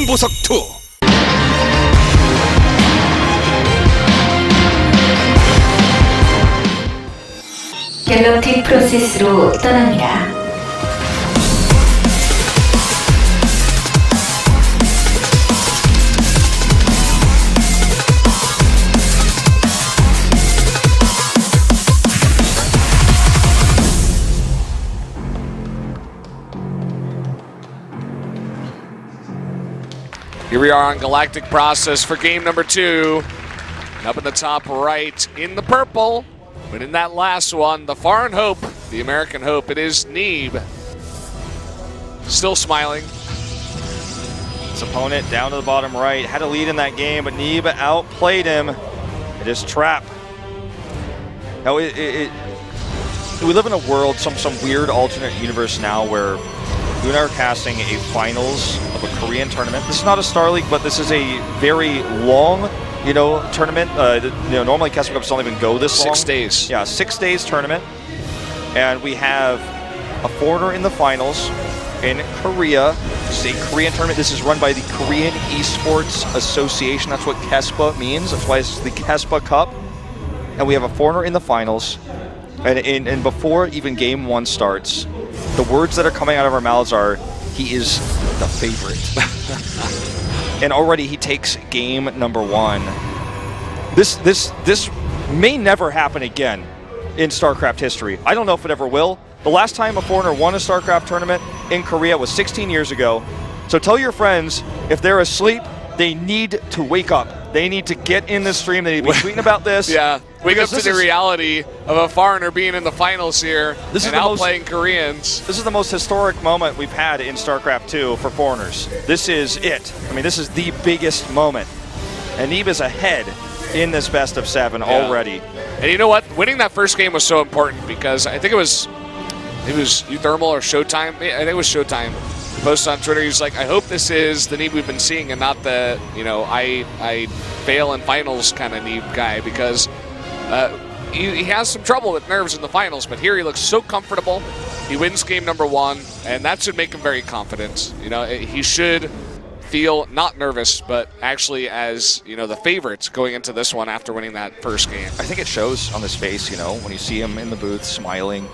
승부석 2. 갤럭틱 프로세스로 떠납니다. Here we are on Galactic Process for game number 2. And up in the top right, in the purple, but in that last one, the foreign hope, the American hope, it is Neeb. Still smiling. His opponent down to the bottom right had a lead in that game, but Neeb outplayed him. It is Trap. Now, we live in a world, some weird alternate universe now where you and I are casting a finals of a Korean tournament. This is not a Star League, but this is a very long, tournament. Normally KeSPA Cups don't even go this long. 6 days. Yeah, 6 days tournament. And we have a foreigner in the finals in Korea. This is a Korean tournament. This is run by the Korean Esports Association. That's what KeSPA means. That's why it's the KeSPA Cup. And we have a foreigner in the finals. And before even game 1 starts, the words that are coming out of our mouths are, he is the favorite. And already he takes game number 1. This may never happen again in StarCraft history. I don't know if it ever will. The last time a foreigner won a StarCraft tournament in Korea was 16 years ago. So tell your friends, if they're asleep, they need to wake up. They need to get in the stream. They need to be tweeting about this. Yeah, wake up to the reality of a foreigner being in the finals here and outplaying Koreans. This is the most historic moment we've had in StarCraft 2 for foreigners. This is it. I mean, this is the biggest moment. And Neeb is ahead in this best of 7 already. And you know what? Winning that first game was so important because I think it was Uthermal or Showtime. I think it was Showtime. He posted on Twitter, he's like, I hope this is the Neeb we've been seeing and not the, I fail in finals kind of Neeb guy, because he has some trouble with nerves in the finals, but here he looks so comfortable. He wins game number 1, and that should make him very confident. He should feel not nervous, but actually as, the favorites going into this one after winning that first game. I think it shows on his face, when you see him in the booth smiling.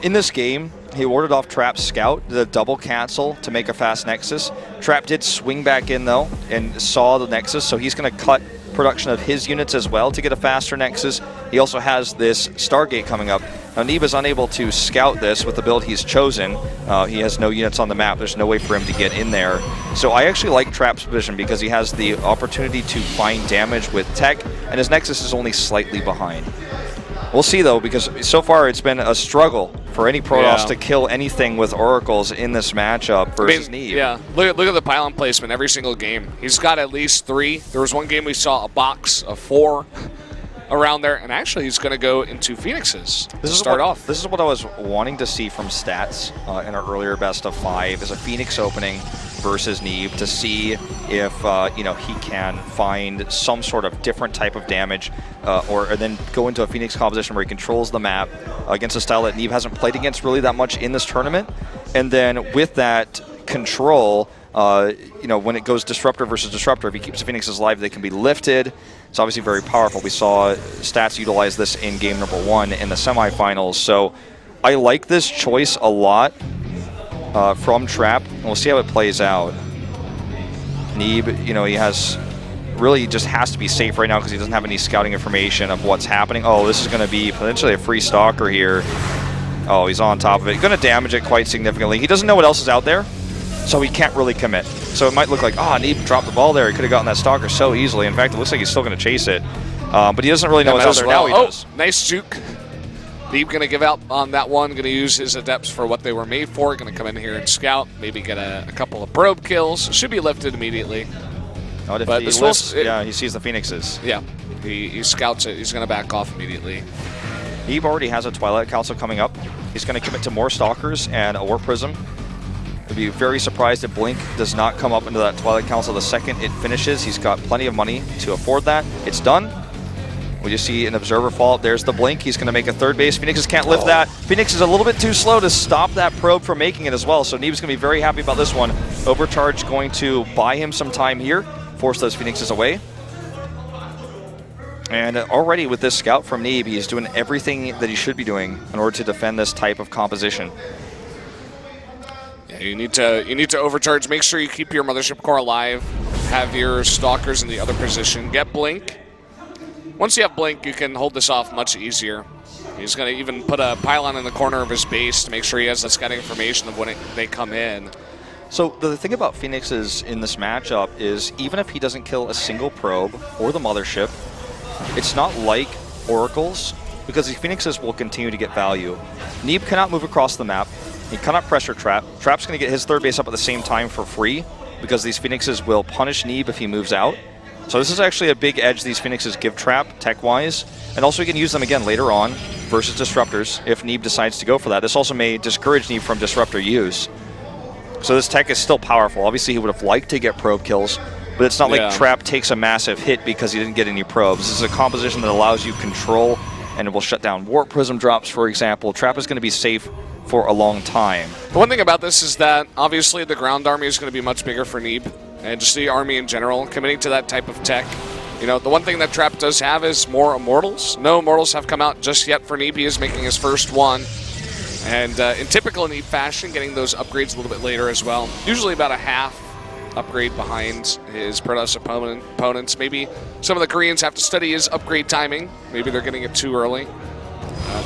In this game, he warded off Trap's scout, the double cancel to make a fast Nexus. Trap did swing back in, though, and saw the Nexus, so he's going to cut production of his units as well to get a faster Nexus. He also has this Stargate coming up. Now, Neeb is unable to scout this with the build he's chosen. He has no units on the map. There's no way for him to get in there. So I actually like Trap's position because he has the opportunity to find damage with tech, and his Nexus is only slightly behind. We'll see, though, because so far it's been a struggle for any Protoss to kill anything with Oracles in this matchup versus Neeb. Yeah, look at the pylon placement every single game. He's got at least 3. There was one game we saw a box of 4 around there, and actually he's going to go into Phoenixes to start off. This is what I was wanting to see from stats in our earlier best of 5, is a Phoenix opening versus Neeb to see if he can find some sort of different type of damage, or then go into a Phoenix composition where he controls the map against a style that Neeb hasn't played against really that much in this tournament. And then with that control, when it goes Disruptor versus Disruptor, if he keeps the Phoenixes alive, they can be lifted. It's obviously very powerful. We saw Stats utilize this in game number 1 in the semifinals. So I like this choice a lot from Trap, and we'll see how it plays out. Neeb, he just has to be safe right now because he doesn't have any scouting information of what's happening. Oh, this is going to be potentially a free stalker here. Oh, he's on top of it. He's going to damage it quite significantly. He doesn't know what else is out there, so he can't really commit. So it might look like, Neeb dropped the ball there. He could have gotten that stalker so easily. In fact, it looks like he's still going to chase it. But he doesn't really know what's out there. Now he does. Nice juke. Neeb going to give out on that one. Going to use his adepts for what they were made for. Going to come in here and scout. Maybe get a couple of probe kills. Should be lifted immediately. But he lifts, he sees the Phoenixes. Yeah, he scouts it. He's going to back off immediately. Neeb already has a Twilight Council coming up. He's going to commit to more Stalkers and a Warp Prism. I'd be very surprised if Blink does not come up into that Twilight Council the second it finishes. He's got plenty of money to afford that. It's done. We just see an observer fall. There's the blink. He's going to make a third base. Phoenixes can't lift that. Phoenix is a little bit too slow to stop that probe from making it as well. So Neeb's going to be very happy about this one. Overcharge going to buy him some time here, force those Phoenixes away. And already with this scout from Neeb, he's doing everything that he should be doing in order to defend this type of composition. Yeah, you need to overcharge. Make sure you keep your Mothership Core alive. Have your Stalkers in the other position. Get Blink. Once you have Blink, you can hold this off much easier. He's going to even put a pylon in the corner of his base to make sure he has the scouting information of when they come in. So the thing about Phoenixes in this matchup is even if he doesn't kill a single probe or the Mothership, it's not like Oracles, because these Phoenixes will continue to get value. Neeb cannot move across the map. He cannot pressure Trap. Trap's going to get his third base up at the same time for free, because these Phoenixes will punish Neeb if he moves out. So this is actually a big edge these Phoenixes give Trap, tech-wise, and also you can use them again later on versus Disruptors if Neeb decides to go for that. This also may discourage Neeb from Disruptor use. So this tech is still powerful. Obviously he would have liked to get probe kills, but it's not like Trap takes a massive hit because he didn't get any probes. This is a composition that allows you control, and it will shut down Warp Prism drops, for example. Trap is going to be safe for a long time. The one thing about this is that obviously the ground army is going to be much bigger for Neeb, and just the army in general, committing to that type of tech. You know, the one thing that Trap does have is more Immortals. No Immortals have come out just yet for Neeb. He is making his first one. And in typical Neeb fashion, getting those upgrades a little bit later as well. Usually about a half upgrade behind his Protoss opponents. Maybe some of the Koreans have to study his upgrade timing. Maybe they're getting it too early.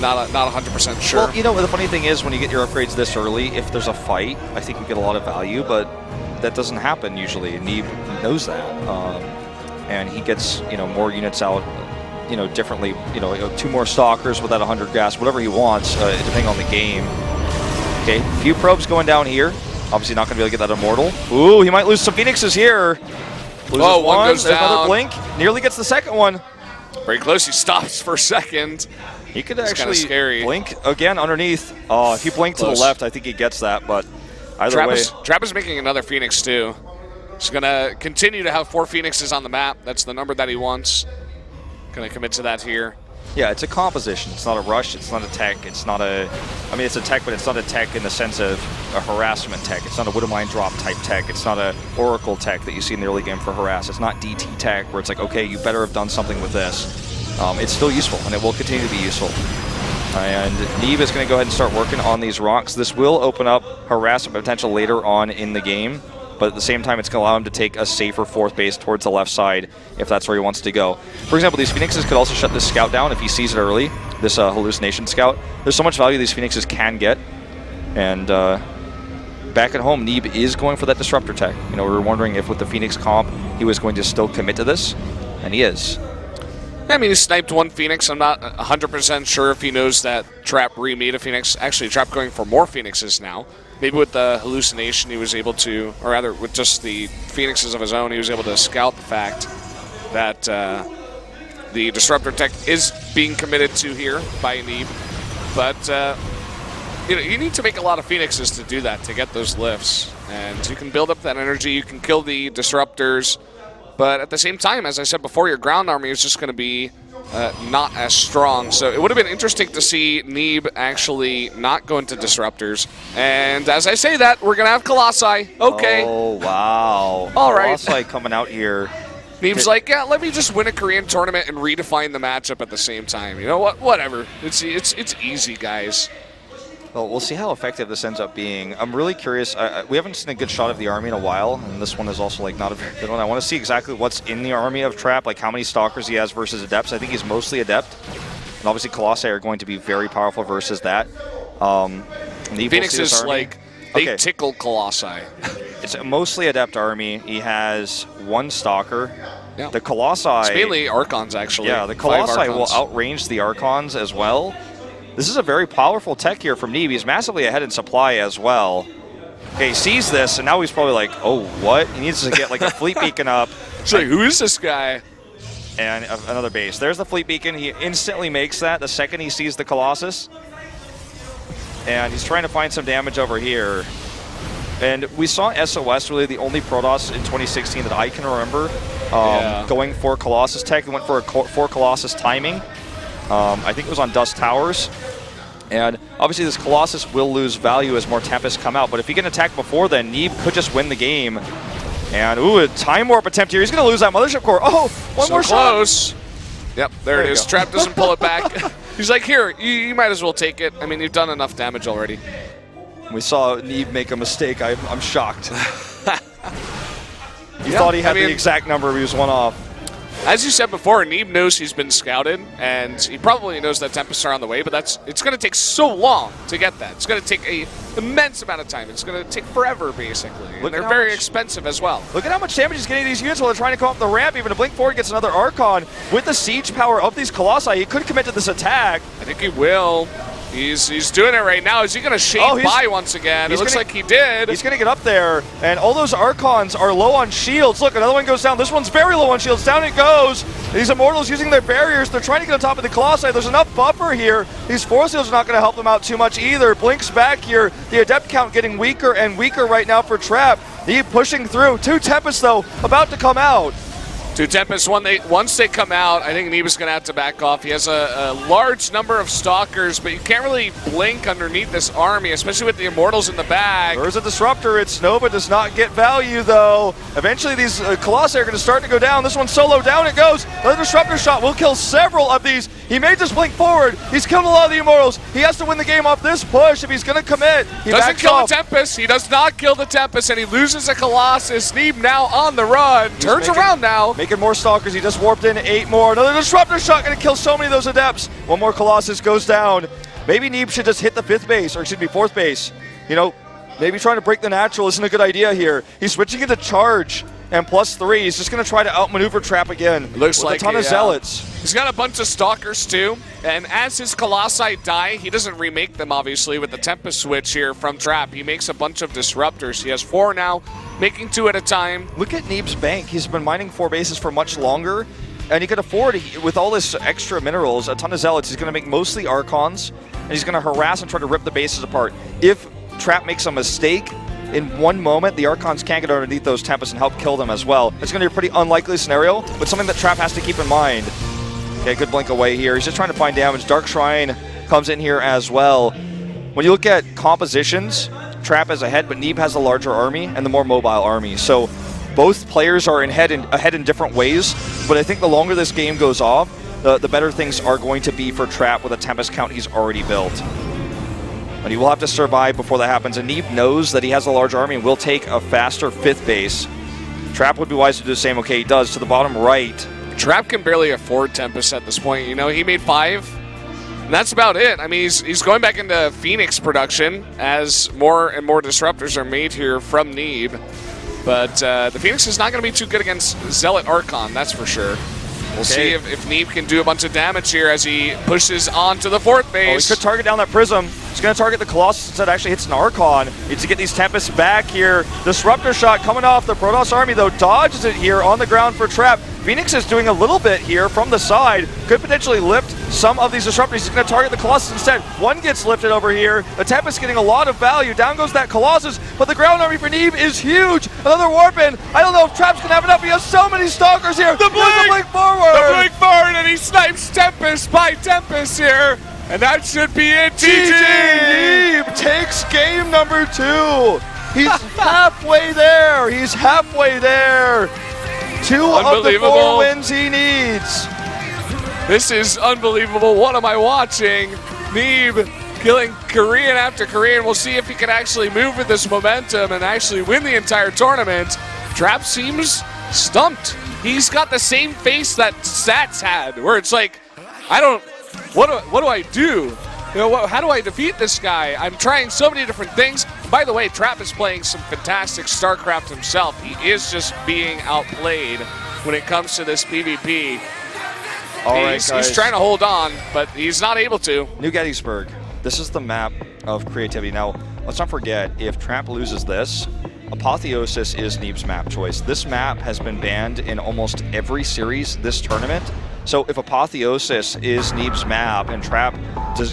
Not 100% sure. Well, you know, the funny thing is when you get your upgrades this early, if there's a fight, I think you get a lot of value, but that doesn't happen usually. Neeb knows that. And he gets, you know, more units out, you know, differently, you know, 2 more Stalkers with that 100 gas, whatever he wants, depending on the game. Okay, few probes going down here. Obviously not going to be able to get that Immortal. Ooh, he might lose some Phoenixes here. Loses one goes There's down. another blink. Nearly gets the second one. Very close. He stops for a second. He could It's actually scary. blink again underneath. Oh, if you blink to the left, I think he gets that, but either way. Trap is making another Phoenix too. He's going to continue to have 4 Phoenixes on the map. That's the number that he wants. Going to commit to that here. Yeah, it's a composition. It's not a rush. It's not a tech. It's not a... I mean, it's a tech, but it's not a tech in the sense of a harassment tech. It's not a Widow Mine drop type tech. It's not a Oracle tech that you see in the early game for harass. It's not DT tech where it's like, okay, you better have done something with this. It's still useful, and it will continue to be useful. And Neeb is going to go ahead and start working on these rocks. This will open up harassment potential later on in the game, but at the same time, it's going to allow him to take a safer 4th base towards the left side if that's where he wants to go. For example, these Phoenixes could also shut this scout down if he sees it early, this hallucination scout. There's so much value these Phoenixes can get, and back at home, Neeb is going for that Disruptor tech. You know, we were wondering if with the Phoenix comp, he was going to still commit to this, and he is. I mean, he sniped 1 Phoenix. I'm not 100% sure if he knows that Trap remade a Phoenix. Actually, Trap going for more Phoenixes now. Maybe with the hallucination, he was able to, or rather, with just the Phoenixes of his own, he was able to scout the fact that the Disruptor tech is being committed to here by Neeb. But, you know, you need to make a lot of Phoenixes to do that, to get those lifts. And you can build up that energy, you can kill the Disruptors, but at the same time, as I said before, your ground army is just going to be not as strong. So it would have been interesting to see Neeb actually not go into Disruptors. And as I say that, we're going to have Colossi. Okay. Oh, wow. All right. Colossi coming out here. Neeb's like, yeah, let me just win a Korean tournament and redefine the matchup at the same time. You know what? Whatever. It's easy, guys. Well, we'll see how effective this ends up being. I'm really curious. We haven't seen a good shot of the army in a while, and this one is also like not a very good one. I want to see exactly what's in the army of Trap, like how many Stalkers he has versus Adepts. I think he's mostly Adept, and obviously Colossi are going to be very powerful versus that. Phoenix is like, they tickle Colossi. It's a mostly Adept army. He has 1 Stalker. Yeah. The Colossi... It's mainly Archons, actually. Yeah, the Colossi will outrange the Archons as well. This is a very powerful tech here from Neeb. He's massively ahead in supply as well. Okay, he sees this, and now he's probably like, oh, what? He needs to get like a fleet beacon up. It's like, who is this guy? And another base. There's the fleet beacon. He instantly makes that the second he sees the Colossus. And he's trying to find some damage over here. And we saw SOS, really the only Protoss in 2016 that I can remember going for Colossus Tech. He went for for Colossus timing. I think it was on Dust Towers. And obviously this Colossus will lose value as more Tempests come out, but if he can attack before then, Neeb could just win the game. And ooh, a Time Warp attempt here. He's going to lose that Mothership Core. Oh, one more close. shot. Yep, there it is. Trap doesn't pull it back. He's like, here, you might as well take it. I mean, you've done enough damage already. We saw Neeb make a mistake. I'm shocked. He thought he had the exact number. He was one off. As you said before, Neeb knows he's been scouted, and he probably knows that Tempests are on the way, but it's going to take so long to get that. It's going to take an immense amount of time. It's going to take forever, basically. And they're very expensive as well. Look at how much damage he's getting these units while they're trying to come up the ramp. Even a blink forward gets another Archon. With the siege power of these Colossi, he could commit to this attack. I think he will. He's doing it right now. Is he going to shade by once again? It looks like he did. He's going to get up there, and all those Archons are low on shields. Look, another one goes down. This one's very low on shields. Down it goes. These Immortals using their barriers. They're trying to get on top of the Colossi. There's enough buffer here. These Force Seals are not going to help them out too much either. Blinks back here. The Adept count getting weaker and weaker right now for Trap. Neeb pushing through. 2 Tempests, though, about to come out. 2 Tempests, once they come out, I think Neeb is going to have to back off. He has a large number of Stalkers, but you can't really blink underneath this army, especially with the Immortals in the bag. There's a Disruptor. It's Nova does not get value, though. Eventually, these Colossi are going to start to go down. This one's solo. Down it goes. Another Disruptor shot will kill several of these. He may just blink forward. He's killed a lot of the Immortals. He has to win the game off this push if he's going to commit. He doesn't kill the Tempest. He does not kill the Tempest, and he loses a Colossus. Neeb now on the run. Turns around now. Making more Stalkers. He just warped in 8 more. Another Disruptor shot going to kill so many of those Adepts. One more Colossus goes down. Maybe Neeb should just hit the 5th base, or excuse me, 4th base. You know, maybe trying to break the natural isn't a good idea here. He's switching into charge and +3. He's just going to try to outmaneuver Trap again. It looks like a ton of Zealots. He's got a bunch of Stalkers too, and as his Colossi die, he doesn't remake them obviously with the Tempest switch here from Trap. He makes a bunch of Disruptors. He has 4 now, making 2 at a time. Look at Neeb's bank. He's been mining 4 bases for much longer, and he could afford, with all this extra minerals, a ton of Zealots. He's going to make mostly Archons, and he's going to harass and try to rip the bases apart. If Trap makes a mistake, in one moment, the Archons can't get underneath those Tempests and help kill them as well. It's going to be a pretty unlikely scenario, but something that Trap has to keep in mind. Okay, good blink away here. He's just trying to find damage. Dark Shrine comes in here as well. When you look at compositions, Trap is ahead, but Neeb has the larger army and the more mobile army. So both players are ahead in different ways, but I think the longer this game goes off, the better things are going to be for Trap with a Tempest count he's already built. But he will have to survive before that happens, and Neeb knows that he has a large army and will take a faster 5th base. Trap would be wise to do the same. Okay, he does. To the bottom right. Trap can barely afford Tempest at this point. You know, he made 5, and that's about it. I mean, he's going back into Phoenix production as more and more Disruptors are made here from Neeb. But the Phoenix is not going to be too good against Zealot Archon, that's for sure. We'll see if Neeb can do a bunch of damage here as he pushes on to the 4th base. Oh, he could target down that Prism. He's going to target the Colossus instead. Actually hits an Archon. Needs to get these Tempests back here. Disruptor shot coming off the Protoss army, though. Dodges it here on the ground for Trap. Phoenix is doing a little bit here from the side. Could potentially lift some of these Disruptors. He's going to target the Colossus instead. One gets lifted over here. The Tempest getting a lot of value. Down goes that Colossus, but the ground army for Neeb is huge. Another warp in. I don't know if Trap's going to have enough. He has so many Stalkers here. The blink forward. The blink forward, and he snipes Tempest by Tempest here. And that should be it. GG! Neeb takes game number 2. He's halfway there. He's halfway there. 2 of the 4 wins he needs. This is unbelievable. What am I watching? Neeb killing Korean after Korean. We'll see if he can actually move with this momentum and actually win the entire tournament. Trap seems stumped. He's got the same face that Sats had, where it's like, what do I do? You know, how do I defeat this guy? I'm trying so many different things. By the way, Trap is playing some fantastic StarCraft himself. He is just being outplayed when it comes to this PvP. All right, guys. He's trying to hold on, but he's not able to. New Gettysburg. This is the map of creativity. Now, let's not forget, if Trap loses this, Apotheosis is Neeb's map choice. This map has been banned in almost every series this tournament. So if Apotheosis is Neeb's map and Trap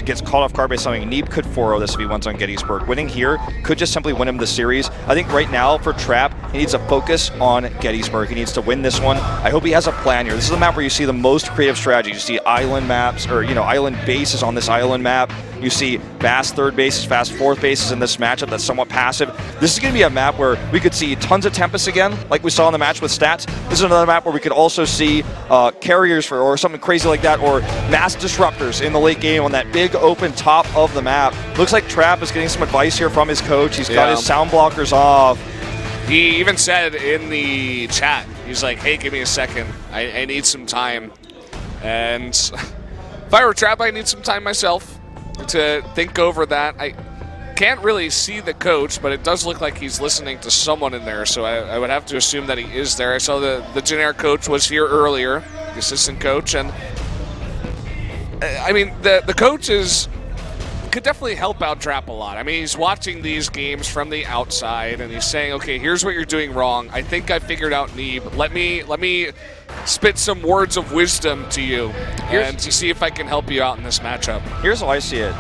gets caught off guard by something. Neeb could 4-0 this if he wins on Gettysburg. Winning here could just simply win him the series. I think right now for Trap, he needs to focus on Gettysburg. He needs to win this one. I hope he has a plan here. This is the map where you see the most creative strategies. You see island maps, or island bases on this island map. You see fast third bases, fast fourth bases in this matchup that's somewhat passive. This is going to be a map where we could see tons of Tempest again, like we saw in the match with Stats. This is another map where we could also see carriers or something crazy like that, or mass disruptors in the late game on that big open top of the map. Looks like Trap is getting some advice here from his coach. He's got his sound blockers off. He even said in the chat, he's like, hey, give me a second. I need some time. And if I were Trap, I need some time myself to think over that. I can't really see the coach, but it does look like he's listening to someone in there, so I would have to assume that he is there. I saw the generic coach was here earlier, the assistant coach, and I mean, the coach could definitely help out Trap a lot. I mean, he's watching these games from the outside, and he's saying, okay, here's what you're doing wrong. I think I figured out Neeb. Let me spit some words of wisdom to you and to see if I can help you out in this matchup. Here's how I see it.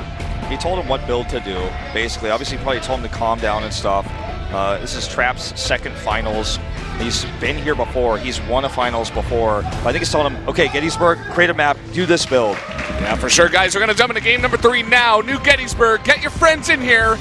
He told him what build to do, basically. Obviously, he probably told him to calm down and stuff. This is Trap's second finals. He's been here before. He's won a finals before. But I think he's telling him, okay, Gettysburg, create a map, do this build. Yeah, for sure, guys. We're going to jump into game number 3 now. New Gettysburg. Get your friends in here.